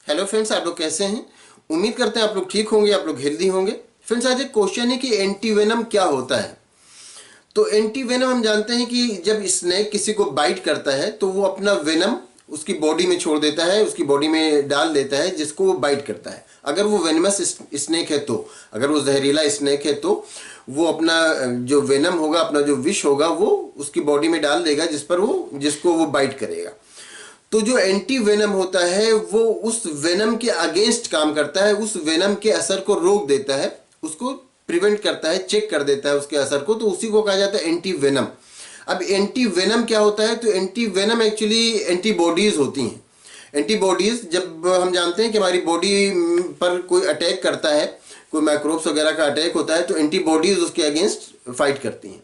Hello friends, आप लोग कैसे हैं? उम्मीद करते हैं आप लोग ठीक होंगे, आप लोग हेल्दी होंगे। फ्रेंड्स, आज एक क्वेश्चन है कि एंटी वेनम क्या होता है। तो एंटी वेनम हम जानते हैं कि जब स्नेक किसी को बाइट करता है तो वो अपना वेनम उसकी बॉडी में छोड़ देता है, उसकी बॉडी में डाल देता है, जिसको वो बाइट करता है। अगर वो वेनमस स्नेक है तो, अगर वो जहरीला स्नेक है तो वो अपना जो वेनम होगा, अपना जो विष होगा, वो उसकी बॉडी में डाल देगा जिसको वो बाइट करेगा। तो जो एंटी वेनम होता है वो उस वेनम के अगेंस्ट काम करता है, उस वेनम के असर को रोक देता है, उसको प्रिवेंट करता है, चेक कर देता है उसके असर को। तो उसी को कहा जाता है एंटी वेनम। अब एंटी वेनम क्या होता है? तो एंटी वेनम एक्चुअली एंटीबॉडीज होती हैं। एंटीबॉडीज, जब हम जानते हैं कि हमारी बॉडी पर कोई अटैक करता है, कोई माइक्रोब्स वगैरह का अटैक होता है, तो एंटीबॉडीज उसके अगेंस्ट फाइट करती हैं।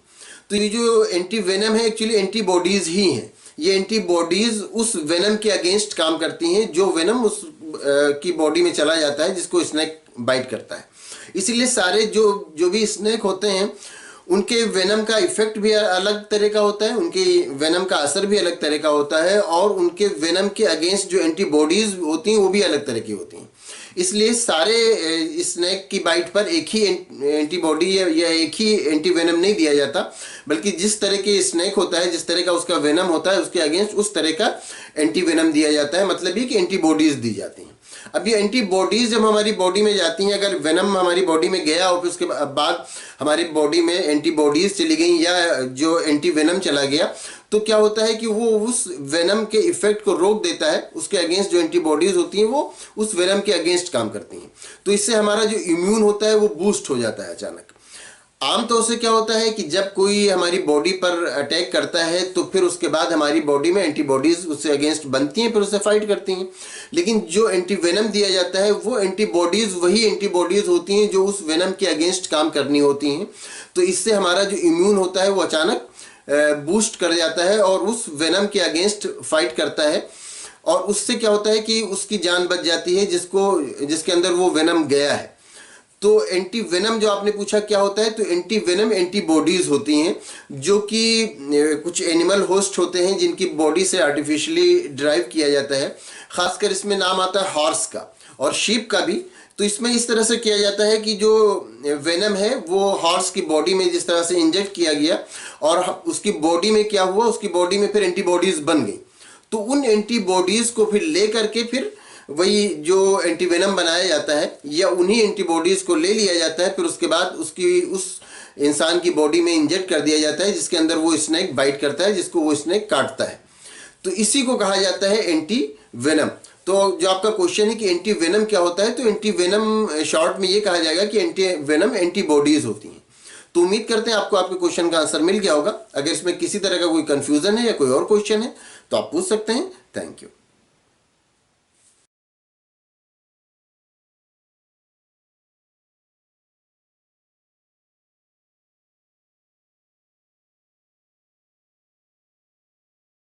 तो ये जो एंटी वेनम है एक्चुअली एंटीबॉडीज ही हैं। ये एंटीबॉडीज उस वेनम के अगेंस्ट काम करती हैं जो वेनम उस की बॉडी में चला जाता है, जिसको स्नेक बाइट करता है। इसीलिए सारे जो भी स्नेक होते हैं उनके वेनम का इफेक्ट भी अलग तरह का होता है, उनके वेनम का असर भी अलग तरह का होता है, और उनके वेनम के अगेंस्ट जो एंटीबॉडीज होती हैं वो भी अलग तरह की होती हैं। इसलिए सारे स्नेक की बाइट पर एक ही एंटीबॉडी या एक ही एंटी वेनम नहीं दिया जाता, बल्कि जिस तरह के स्नेक होता है, जिस तरह का उसका वेनम होता है, उसके अगेंस्ट उस तरह का एंटी वेनम दिया जाता है। मतलब ये कि एंटीबॉडीज दी जाती हैं। अब ये एंटीबॉडीज जब हमारी बॉडी में जाती हैं, अगर वेनम हमारी बॉडी में गया और फिर उसके बाद हमारी बॉडी में एंटीबॉडीज चली गई या जो एंटी वेनम चला गया, तो क्या होता है कि वो उस वेनम के इफेक्ट को रोक देता है। उसके अगेंस्ट जो एंटीबॉडीज होती हैं वो उस वेनम के अगेंस्ट काम करती हैं। तो इससे हमारा जो इम्यून होता है वो बूस्ट हो जाता है अचानक। आमतौर से क्या होता है कि जब कोई हमारी बॉडी पर अटैक करता है तो फिर उसके बाद हमारी बॉडी में एंटीबॉडीज उससे अगेंस्ट बनती हैं, फिर उससे फाइट करती हैं। लेकिन जो एंटीवेनम दिया जाता है वो एंटीबॉडीज वही एंटीबॉडीज होती हैं जो उस वेनम के अगेंस्ट काम करनी होती हैं। तो इससे हमारा जो इम्यून होता है वो अचानक बूस्ट कर जाता है और उस वेनम के अगेंस्ट फाइट करता है, और उससे क्या होता है कि उसकी जान बच जाती है जिसके अंदर वो वेनम गया है। तो एंटी वेनम जो आपने पूछा क्या होता है, तो एंटी वेनम एंटीबॉडीज होती हैं जो कि कुछ एनिमल होस्ट होते हैं जिनकी बॉडी से आर्टिफिशियली ड्राइव किया जाता है। खासकर इसमें नाम आता है हॉर्स का और शीप का भी। तो इसमें इस तरह से किया जाता है कि जो वेनम है वो हॉर्स की बॉडी में जिस तरह से इंजेक्ट किया गया और उसकी बॉडी में क्या हुआ, उसकी बॉडी में फिर एंटीबॉडीज बन गई। तो उन एंटीबॉडीज को फिर ले करके फिर वही जो एंटीवेनम बनाया जाता है या उन्हीं एंटीबॉडीज को ले लिया जाता है, फिर उसके बाद उस इंसान की बॉडी में इंजेक्ट कर दिया जाता है, जिसके अंदर वो स्नेक बाइट करता है, जिसको वो स्नेक काटता है। तो इसी को कहा जाता है एंटी वेनम। तो जो आपका क्वेश्चन है कि एंटी वेनम क्या होता है, तो एंटी वेनम शॉर्ट में ये कहा जाएगा कि एंटी वेनम एंटीबॉडीज होती हैं। तो उम्मीद करते हैं आपको आपके क्वेश्चन का आंसर मिल गया होगा। अगर इसमें किसी तरह का कोई कंफ्यूजन है या कोई और क्वेश्चन है तो आप पूछ सकते हैं। Thank you.